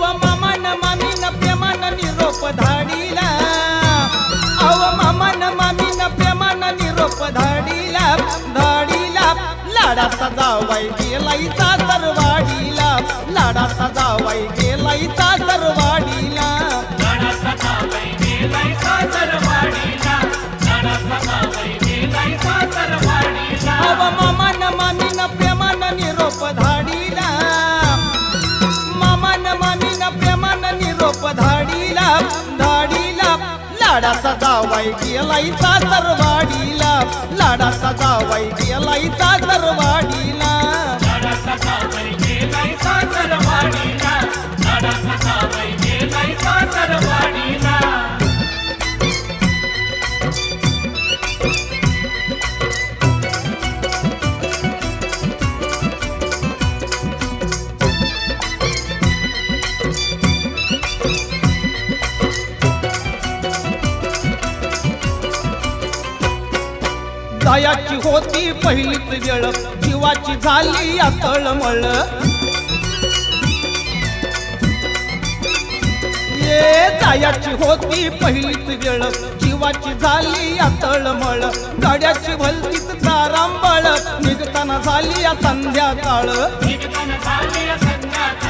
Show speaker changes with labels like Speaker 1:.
Speaker 1: अव मामान मामीन प्रेमान निरोप धाडीला, अव मामान मामीन प्रेमान निरोप धाडीला, धाडीला लाडाचा जावाई गेलाई सासरवाडीला, लाडाचा जावाई गेलाई सासरवाडीला,
Speaker 2: लाडाचा जावई गेलाय सासरवाडीला, लाडाचा जावई गेलाय सासरवाडीला.
Speaker 1: अव मामान मामीन प्रेमान निरोप धाडीला, मामान मामीन प्रेमान निरोप धाडीला, धाडीला लाडाचा जावाई गेलाई सासरवाडीला, लाडाचा जावाई गेलाई सासरवाडीला,
Speaker 2: लाडाचा जावई गेलाय सासरवाडीला, लाडाचा जावई गेलाय सासरवाडीला.
Speaker 1: जायाची होती पहिलीच वेळ, जीवाची झाली या तळमळ, ये जायाची होती पहिलीच वेळ, जीवाची झाली या तळमळ, गाड्याची भलतीच तारांबळ, निघताना झाली या संध्याकाळ,
Speaker 2: निघताना झाली संध्याकाळ,